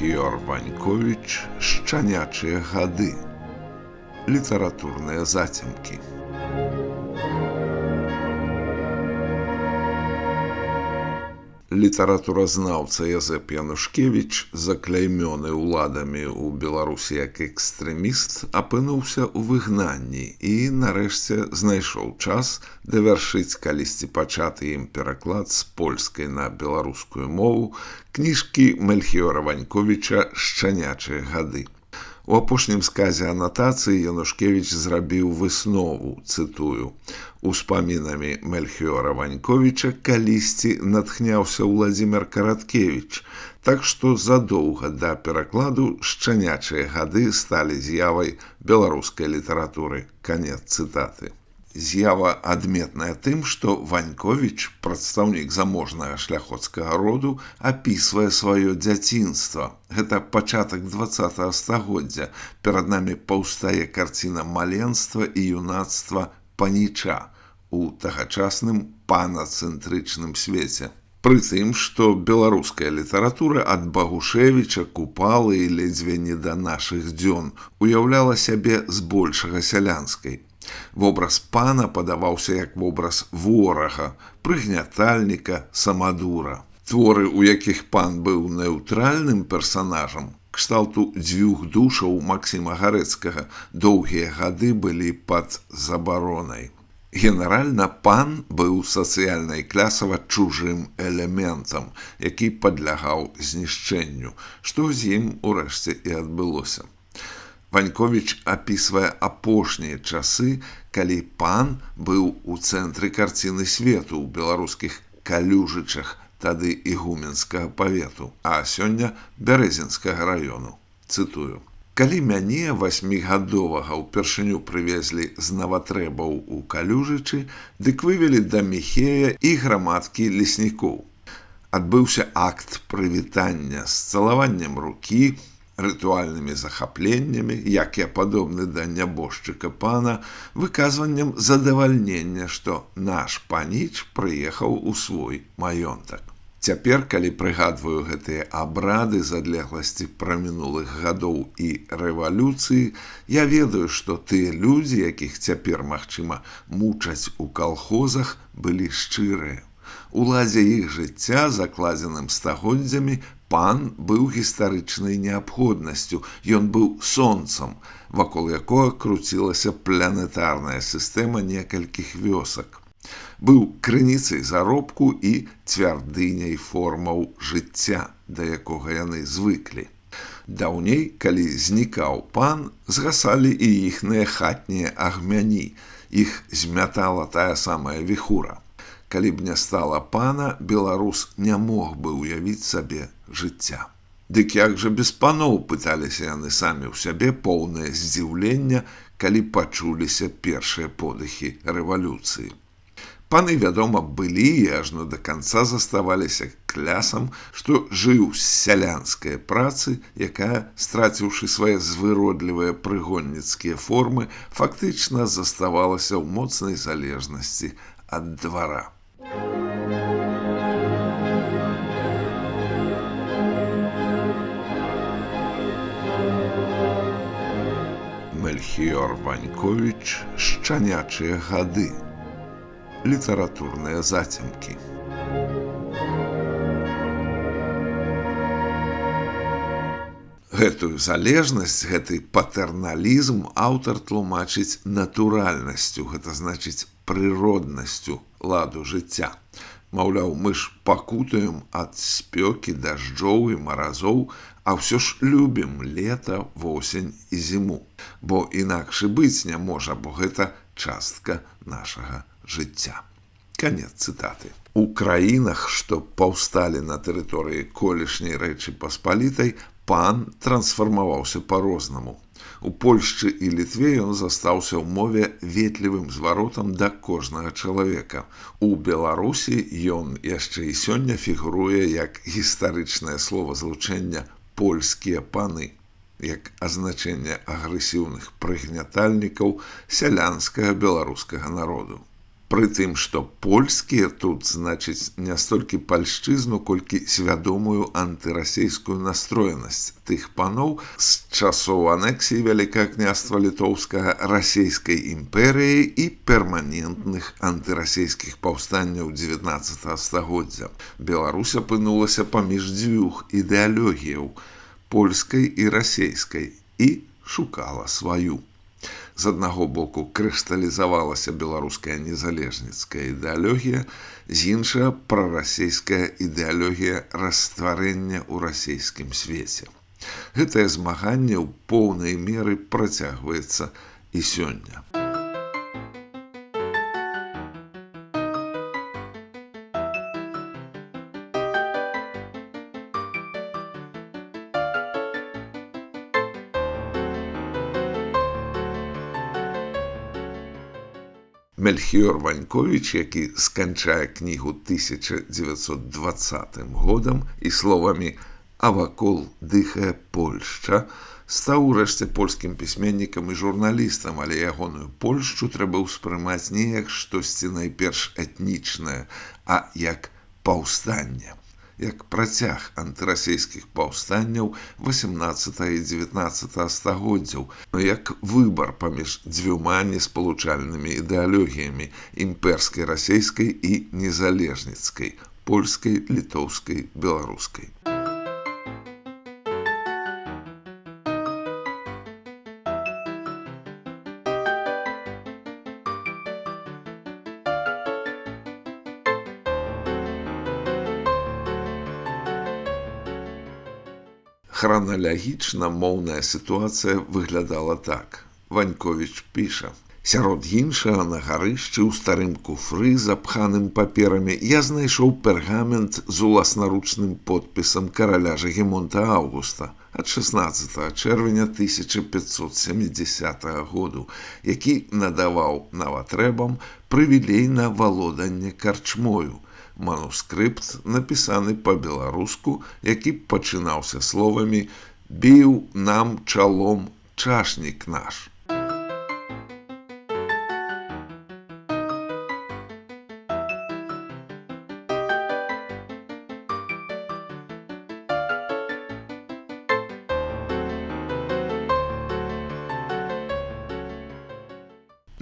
Мельхіёр Ваньковіч «Шчанячыя гады». Літаратурныя зацемкі. Літаратуразнаўца Язэп Янушкевіч, закляймёны ўладамі ў Беларусі як экстрэміст, апынуўся ў выгнанні і, нарэшце, знайшоў час давяршыць калісьці пачаты ім пераклад з польскай на беларускую мову кніжкі Мельхіёра Ваньковіча «Шчанячыя гады». У апошнім сказе анатацыі Янушкевіч зрабіў выснову, цытую: «Успамінамі Мельхіёра Ваньковіча калісьці натхняўся Уладзімір Караткевіч, так што задоўга да перакладу «Шчанячыя гады» сталі з'явай беларускай літаратуры». Канец цытаты. З'ява адметная тым, што Ваньковіч, прадстаўнік заможнага шляхоцкага роду, апісвае сваё дзяцінства. Гэта пачатак 20-го стагоддзя. Перад намі паўстае карціна маленства і юнацтва паніча у тагачасным панацэнтрычным свеце. Пры тым, што беларуская літаратура ад Багушевіча, Купалы і ледзьве не да нашых дзён уяўляла сябе збольшага сялянскай. Вобраз пана падаваўся як вобраз ворага, прыгнятальніка, самадура. Творы, у якіх пан быў неўтральным персанажам, кшталту дзвюх душаў Максіма Гарэцкага, доўгія гады былі пад забаронай. Генеральна пан быў сацыяльна і клясава чужым элементам, які падлягаў знішчэнню, што з ім урэшце і адбылося. Ваньковіч апісвае апошнія часы, калі пан быў у цэнтры карціны свету ў беларускіх Калюжычах, тады ігуменскага павету, а сёння Бярэзінскага раёну. Цытую: «Калі мяне, 8гадовага, упершыню прывезлі з Наватрэбаў у Калюжычы, дык вывелі да Міхея і грамадкі леснікоў. Адбыўся акт прывітання з цалаваннем рукі, рытуальнымі захапленнямі, якія падобны да нябожчыка пана, выказваннем задавальнення, што наш паніч прыехаў у свой маёнтак. Цяпер, калі прыгадваю гэтыя абрады з адлегласці прамінулых гадоў і рэвалюцыі, я ведаю, што тыя людзі, якіх цяпер, магчыма, мучаць у калхозах, былі шчырыя. У ладзе іх жыцця, закладзеным стагоддзямі, пан быў гістарычнай неабходнасцю, ён быў сонцам, вакол якога круцілася планетарная сістэма некалькіх вёсак. Быў крыніцай заробку і цвярдыняй формаў жыцця, да якога яны звыклі. Даўней, калі знікаў пан, згасалі і іхныя хатнія агмяні, іх змятала тая самая віхура. Калі б не стала пана, беларус не мог бы ўявіць сабе жыцця. Дык як жа без паноў, пыталіся яны самі ў сябе, поўнае здзіўлення, калі пачуліся першыя подыхі рэвалюцыі. Паны, вядома, былі і ажно да канца заставаліся клясам, што жыў з сялянскай працы, якая, страціўшы свае звыродлівыя прыгонніцкія формы, фактычна заставалася ў моцнай залежнасці ад двара. Мельхіёр Ваньковіч «Шчанячыя гады». Літаратурныя зацемкі. Гэтую залежнасць, гэты патэрналізм аўтар тлумачыць натуральнасцю, гэта значыць прыроднасцю ладу жыцця. Маўляў, мы ж пакутаем ад спёкі, дажджоў і маразоў, а ўсё ж любім лета, восень і зіму. Бо інакш і быць не можа, бо гэта частка нашага жыцця». Канец цытаты. У краінах, што паўсталі на тэрыторыі колішняй Рэчы Паспалітай, пан трансфармаваўся па-рознаму. У Польшчы і Літве ён застаўся ў мове ветлівым зваротам да кожнага чалавека. У Беларусі ён яшчэ і сёння фігуруе як гістарычнае словазлучэнне «польскія паны», як азначэнне агрэсіўных прыгнятальнікаў сялянскага беларускага народу. Пры тым, што польскія тут значыць не столькі пальшчызну, колькі свядомую антырасейскую настроенасць тых паноў з часоў анексіі Вялікага княства Літоўскага расійскай імперыяй і перманентных антырасійскіх паўстанняў 19 стагоддзя. Беларусь апынулася паміж дзвюх ідэалогіяў – польскай і расейскай, і шукала сваю. З аднаго боку крышталізавалася беларуская незалежніцкая ідэалогія, з іншага прарасейская ідэалогія растварэння ў расійскім свеце. Гэтае змаганне ў поўнай меры працягваецца і сёння. Мельхіёр Ваньковіч, які сканчае кнігу 1920 годам і словамі «А вакол дыхае Польшча», стаў урэшце польскім пісьменнікам і журналістам, але ягоную Польшчу трэба ўспрымаць не як штосьці найперш этнічнае, а як паўстанне, як працяг антырасійскіх паўстанняў 18 і 19 стагоддзяў, як выбар паміж дзвюма неспалучальнымі ідэалогіямі імперскай расейскай і незалежніцкай, польскай, літоўскай, беларускай. Храналагічна моўная сітуацыя выглядала так. Ваньковіч піша: «Сярод іншага на гарышчы ў старым куфры, запханым паперамі, я знайшоў пергамент з уласнаручным подпісам караля Жагімонта Аўгуста ад 16 чэрвеня 1570 году, які надаваў наватрэбам прывілей на валоданне карчмою. Манускрыпт напісаны па-беларуску, які пачынаўся словамі «Біў нам чалом чашнік наш».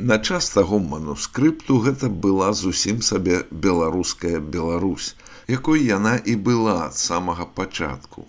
На час таго манускрыпту гэта была зусім сабе беларуская Беларусь, якой яна і была ад самага пачатку.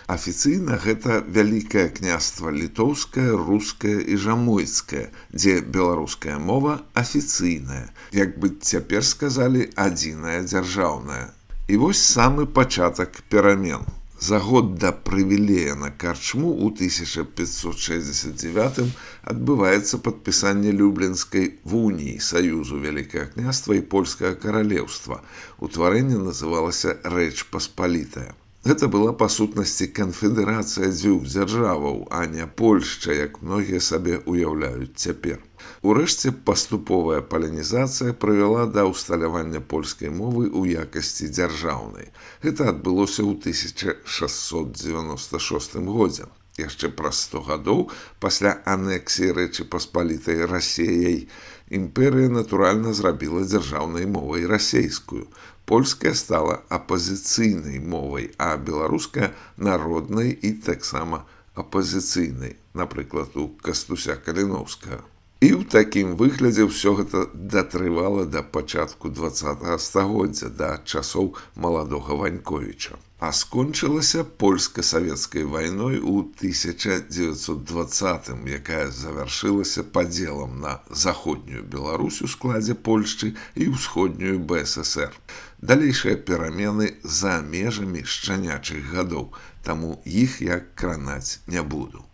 Афіцыйна гэта Вялікае княства Літоўскае, Рускае і Жамойцкае, дзе беларуская мова афіцыйная, як бы цяпер сказалі, адзіная дзяржаўная. І вось самы пачатак перамен. За год да прывілея на карчму ў 1569 адбываецца падпісанне Люблінскай вуніі Саюзу Вялікага княства і Польскага каралеўства. Утварэнне называлася Рэч Паспалітая. Гэта была па сутнасці канфедэрацыя дзвюх дзяржаваў, а не Польшча, як многія сабе ўяўляюць цяпер. Урэшце паступовая палянізацыя прывяла да ўсталявання польскай мовы ў якасці дзяржаўнай. Гэта адбылося ў 1696 годзе. Яшчэ праз 100 гадоў пасля анексіі Рэчы Паспалітай Расеяй імперыя натуральна зрабіла дзяржаўнай мовай расейскую. Польская стала апазіцыйнай мовай, а беларуская народнай і таксама апазіцыйнай, напрыклад, у Кастуся Каліноўскага. І ў такім выглядзе ўсё гэта датрывала да пачатку 20 стагоддзя, да часоў маладога Ваньковіча. А скончылася польска-савецкай вайной у 1920-м, якая завяршылася падзелам на заходнюю Беларусь у складзе Польшчы і ўсходнюю БССР. Далейшыя перамены за межамі шчанячых гадоў, таму іх я кранаць не буду.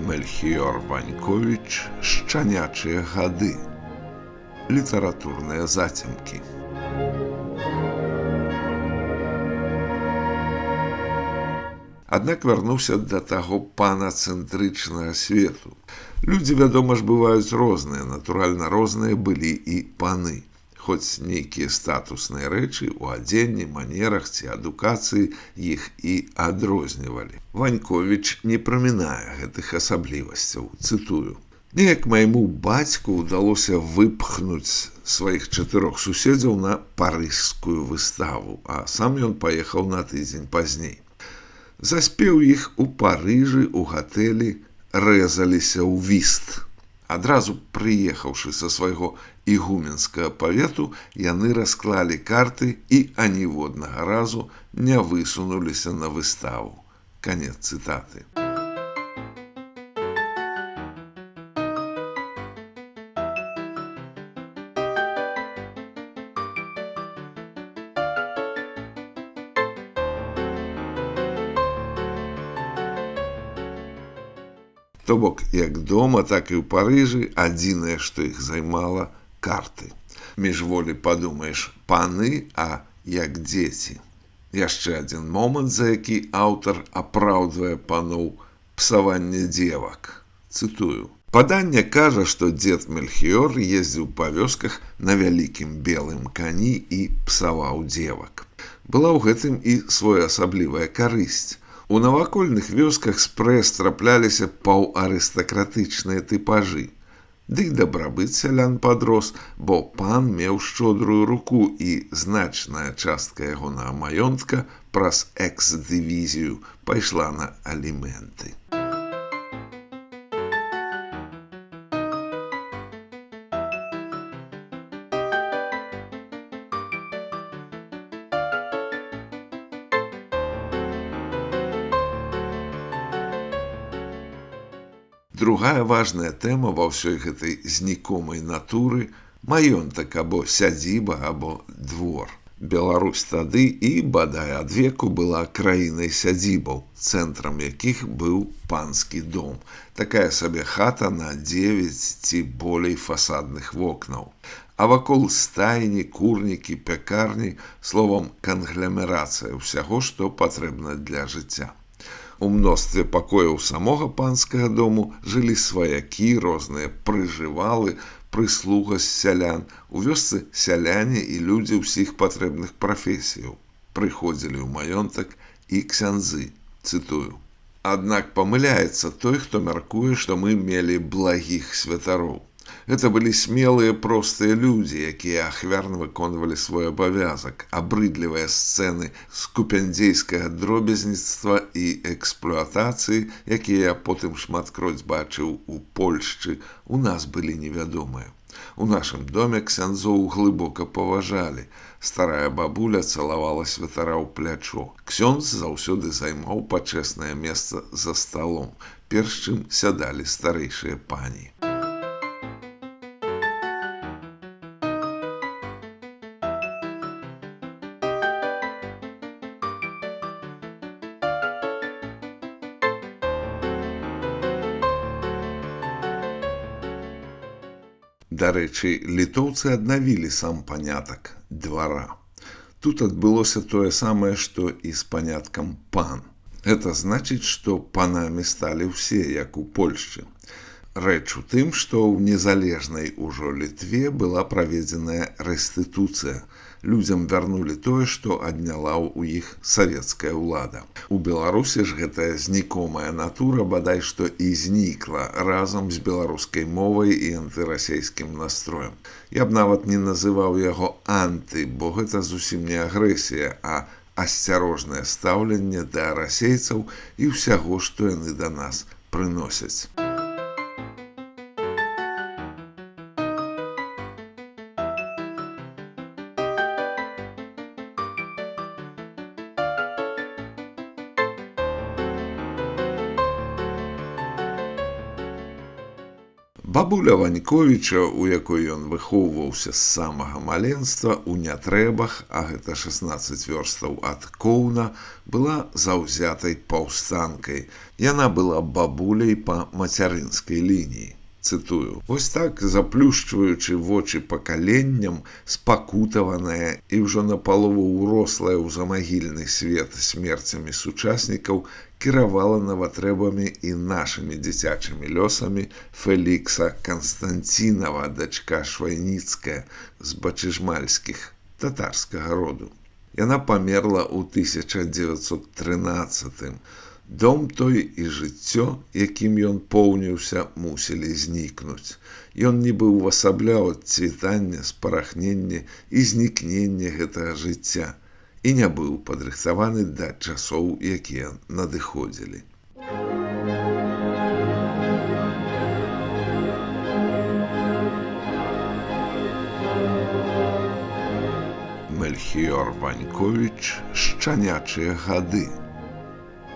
Мельхіёр Ваньковіч «Шчанячыя гады». Літаратурныя зацемкі. Аднак вярнуўся да таго панацэнтрычнага свету. Людзі, вядома ж, бываюць розныя, натуральна, розныя былі і паны. хоць нейкія статусныя рэчы ў адзенні, манерах ці адукацыі іх і адрознівалі. Ваньковіч не прамінае гэтых асаблівасцяў, цытую. Неяк майму бацьку ўдалося выпхнуць сваіх 4 суседзяў на парыжскую выставу, а сам ён паехаў на тыдзень пазней. Заспеў іх у Парыжы ў гатэлі рэзаліся ў віст. Адразу прыехаўшы са свайго ігуменскага павету, яны расклалі карты і аніводнага разу не высунуліся на выставу. Канец цытаты. То бок, як дома, так і ў Парыжы адзінае, што іх займала – карты. Міжволі падумаеш, паны, а як дзеці. Яшчэ адзін момант, за які аўтар апраўдвае паноў псаванне дзевак. Цытую. Паданне кажа, што дзед Мельхіёр ездзіў па вёсках на вялікім белым кані і псаваў дзевак. Была ў гэтым і своеасаблівая карысць. У навакольных вёсках спрэс трапляліся паўарыстакратычныя тыпажы. Дык дабрабыт сялян падрос, бо пан меў шчодрую руку і значная частка ягонага маёнтка праз экс-дывізію пайшла на аліменты. Другая важная тэма ва ўсёй гэтай знікомай натуры – маёнтак або сядзіба або двор. Беларусь тады і, бадай адвеку, была краінай сядзібаў, цэнтрам якіх быў панскі дом. Такая сабе хата на 9 ці болей фасадных вокнаў. А вакол стайні, курнікі, пякарні, словам, кангломерацыя ўсяго, што патрэбна для жыцця. У мностве пакояў самога панскага дому жылі сваякі, розныя прыжывалы, прыслуга з сялян, у вёсцы сяляне і людзі ўсіх патрэбных прафесіяў. Прыходзілі ў маёнтак і ксяндзы, цытую. Аднак памыляецца той, хто мяркуе, што мы мелі благіх святароў. Гэта былі смелыя простыя людзі, якія ахвярна выконвалі свой абавязак, абрыдлівыя сцэны скупяндзейскага дробязніцтва і эксплуатацыі, якія я потым шматкроць бачыў у Польшчы, у нас былі невядомыя. У нашым доме ксяндзоў глыбока паважалі. Старая бабуля цалавала святара ў плячо. Ксёндз заўсёды займаў пачэснае месца за сталом, перш чым сядалі старэйшыя пані. Дарэчы, літоўцы аднавілі сам панятак двара. Тут адбылося тое самае, што і з паняткам пан. Гэта значыць, што панамі сталі ўсе, як у Польшчы. Рэч у тым, што ў незалежнай ужо Літве была праведзеная рэстытуцыя. Людзям вярнулі тое, што адняла ў іх савецкая ўлада. У Беларусі ж гэтая знікомая натура бадай што і знікла разам з беларускай мовай і антырасейскім настроем. Я б нават не называў яго анты, бо гэта зусім не агрэсія, а асцярожнае стаўленне да расейцаў і ўсяго, што яны да нас прыносяць. Бабуля Ваньковіча, у якой ён выхоўваўся з самага маленства ў Нятрэбах, а гэта 16 вёрстаў ад Коўна, была заўзятай паўстанкай. Яна была бабуляй па мацярынскай лініі. Цытую: «Вось так, заплюшчваючы вочы пакаленням, спакутаваная і ўжо напалову ўрослая ў замагільны свет смерцямі сучаснікаў, кіравала наватрэбамі і нашымі дзіцячымі лёсамі Фелікса Канстанцінава, дачка Швайніцкая з бачыжмальскіх, татарскага роду. Яна памерла ў 1913-м. Дом той і жыццё, якім ён поўніўся, мусілі знікнуць. Ён нібы ўвасабляў адцвітанне, спарахненне і знікненне гэтага жыцця і не быў падрыхтаваны да часоў, якія надыходзілі». Мельхіёр Ваньковіч «Шчанячыя гады».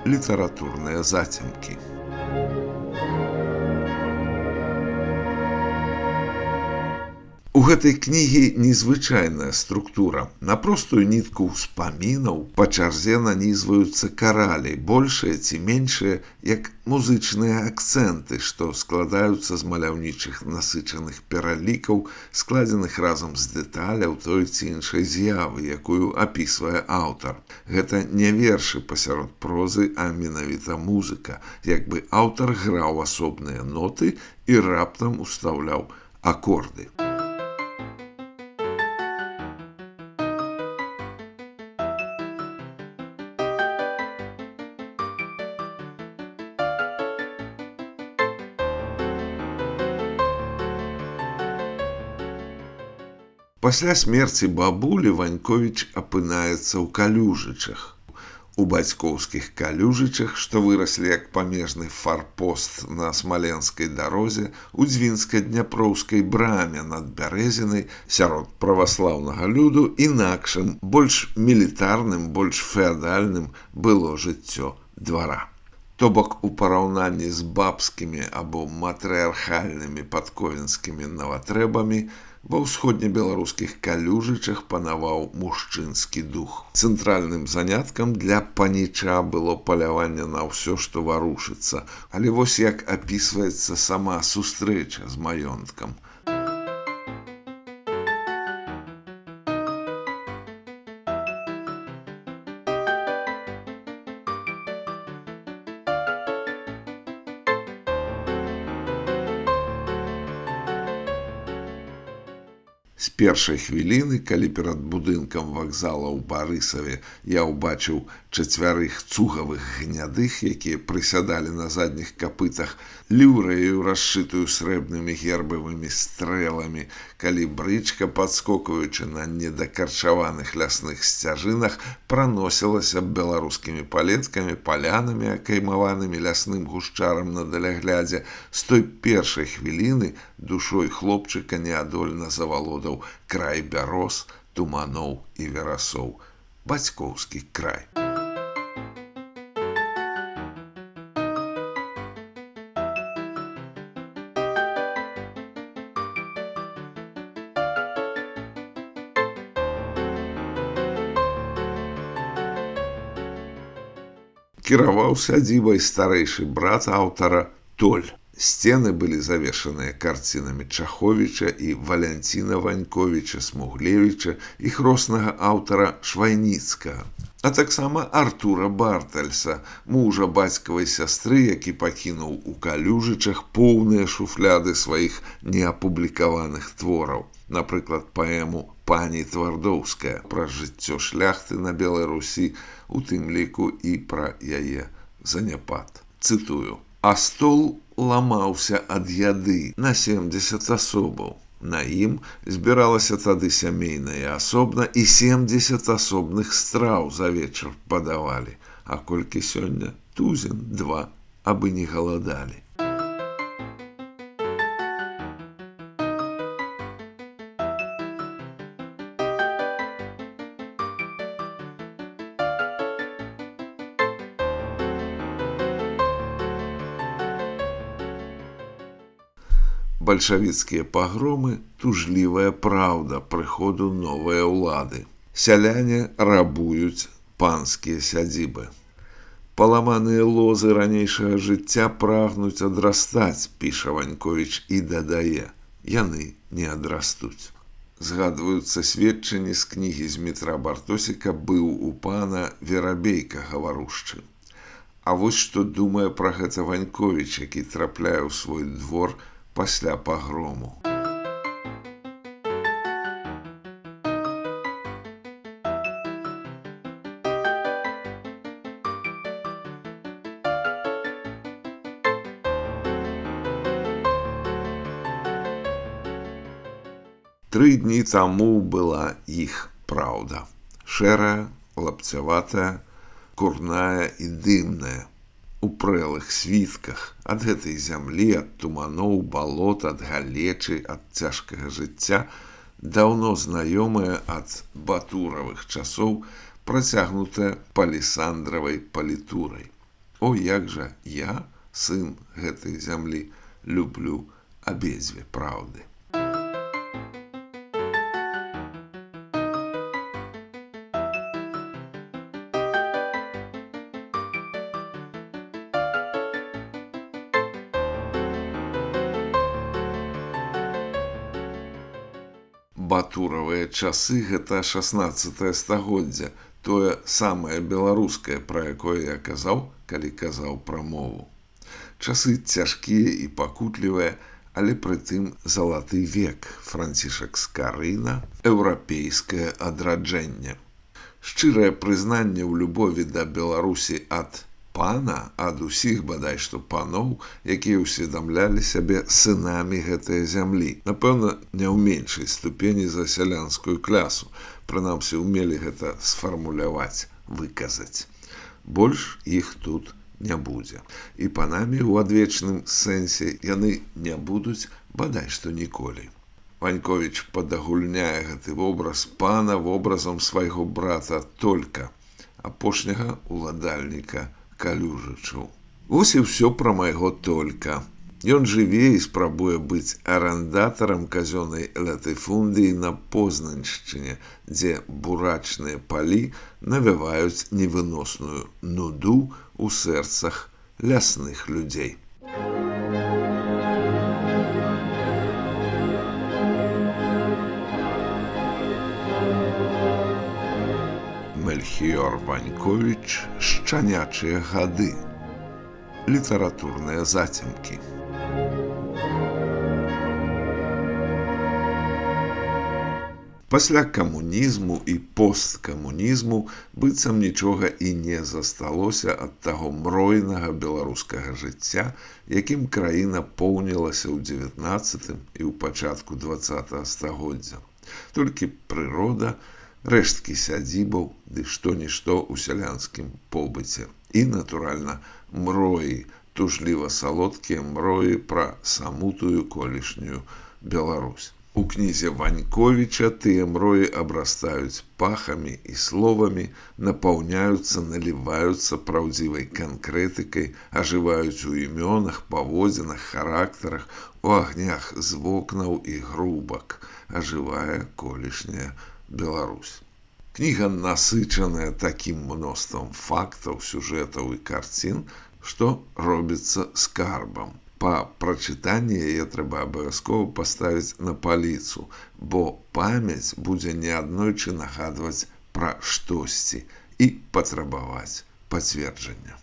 Літаратурныя зацемкі. У гэтай кнігі незвычайная структура. На простую нітку ўспамінаў па чарзе нанізваюцца каралі, большыя ці меншыя, як музычныя акцэнты, што складаюцца з маляўнічых насычаных пералікаў, складзеных разам з дэталяў той ці іншай з'явы, якую апісвае аўтар. Гэта не вершы пасярод прозы, а менавіта музыка, як бы аўтар граў асобныя ноты і раптам устаўляў акорды. Пасля смерці бабулі Ваньковіч апынаецца ў Калюжычах. У бацькоўскіх Калюжычах, што выраслі як памежны фарпост на смаленскай дарозе, у дзвінска-дняпроўскай браме над Бярэзінай, сярод праваслаўнага люду, інакшым, больш мілітарным, больш феадальным было жыццё двара. То бок у параўнанні з бабскімі або матрыархальнымі падковінскімі наватрэбамі ва ўсходнебеларускіх Калюжычах панаваў мужчынскі дух. Цэнтральным заняткам для паніча было паляванне на ўсё, што варушыцца. Але вось як апісваецца сама сустрэча з маёнткам. З першай хвіліны, калі перад будынкам вакзала ў Барысаве я ўбачыў чацвярых цугавых гнядых, якія прысядалі на задніх капытах, люрэю, расшытую срэбнымі гербавымі стрэламі, калі брычка, падскокваючы на недакарчаваных лясных сцяжынах, праносілася беларускімі палеткамі, палянамі, акаймаванымі лясным гушчарам на даляглядзе, з той першай хвіліны душой хлопчыка неадольна завалодаў край бяроз, туманоў і верасоў. Бацькоўскі край. Кіраваў сядзібай старэйшы брат аўтара Толь. Сцены былі завершаныя карцінамі Чаховіча і Валянціна Ваньковіча Смуглевіча і хроснага аўтара Швайніцкага, а таксама Артура Бартальса, мужа бацькавай сястры, які пакінуў у Калюжычах поўныя шуфляды сваіх неапублікаваных твораў. Напрыклад, паэму «Пані Твардоўская» пра жыццё шляхты на Белай Русі, у тым ліку і пра яе заняпад. Цытую: «А стол ламаўся ад яды на 70 асобаў. На ім збіралася тады сямейная асобна, і 70 асобных страў за вечар падавалі. А колькі сёння? Тузін, 2, абы не галадалі». Бальшавіцкія пагромы, тужлівая праўда прыходу новай улады. Сяляне рабуюць панскія сядзібы. Паламаныя лозы ранейшага жыцця прагнуць адрастаць, піша Ваньковіч і дадае: яны не адрастуць. Згадваюцца сведчанні з кнігі Змітра Бартосіка «Быў у пана Верабейка гаварушчы». А вось што думае пра гэта Ваньковіч, які трапляе ў свой двор пасля пагрому. Тры дні таму была іх праўда. Шэрая, лапцяватая, курная і дымная. У прэлых світках ад гэтай зямлі, ад туманоў, балот, ад галечы, ад цяжкага жыцця, даўно знаёмая ад батуравых часоў, працягнутая палісандравай палітурай. О, як жа я, сын гэтай зямлі, люблю абедзве праўды. Батуравыя часы – гэта 16 стагоддзя, тое самае беларускае, пра якое я казаў, калі казаў пра мову. Часы цяжкія і пакутлівыя, але прытым залаты век, Францішак Скарына, еўрапейскае адраджэнне. Шчырае прызнанне ў любові да Беларусі ад пана, ад усіх бадай што паноў, якія ўсведамлялі сябе сынамі гэтай зямлі. Напэўна, не ў меншай ступені за сялянскую клясу. Прынамсі, умелі гэта сфармуляваць, выказаць. Больш іх тут не будзе. І панамі ў адвечным сэнсе яны не будуць бадай што ніколі. Ваньковіч падагульняе гэты вобраз пана вобразам свайго брата Толька, апошняга уладальніка Калюжычаў. Вось і ўсё пра майго Толька. Ён жыве і спрабуе быць арандатарам казённай латыфундыі на Познаншчыне, дзе бурачныя палі навяваюць невыносную нуду ў сэрцах лясных людзей. Мельхіёр Ваньковіч «Шчанячыя гады». Літаратурныя зацемкі. Пасля камунізму і посткамунізму быццам нічога і не засталося ад таго мройнага беларускага жыцця, якім краіна поўнілася ў 19 і ў пачатку 20 стагоддзя. Толькі прырода, рэшткі сядзібаў ды што-нішто ў сялянскім побыце. І, натуральна, мроі, тужліва-салодкія мроі пра самутую колішнюю Беларусь. У кнізе Ваньковіча тыя мроі абрастаюць пахамі і словамі, напаўняюцца, наліваюцца праўдзівай канкрэтыкай, ажываюць у імёнах, паводзінах, характарах, у агнях з вокнаў і грубак. Ажывае колішняя Беларусь. Кніга насычаная такім мноствам фактаў, сюжэтаў і карцін, што робіцца скарбам. Па прачытанні яе трэба абавязкова паставіць на паліцу, бо памяць будзе неаднойчы нагадваць пра штосьці і патрабаваць пацверджання.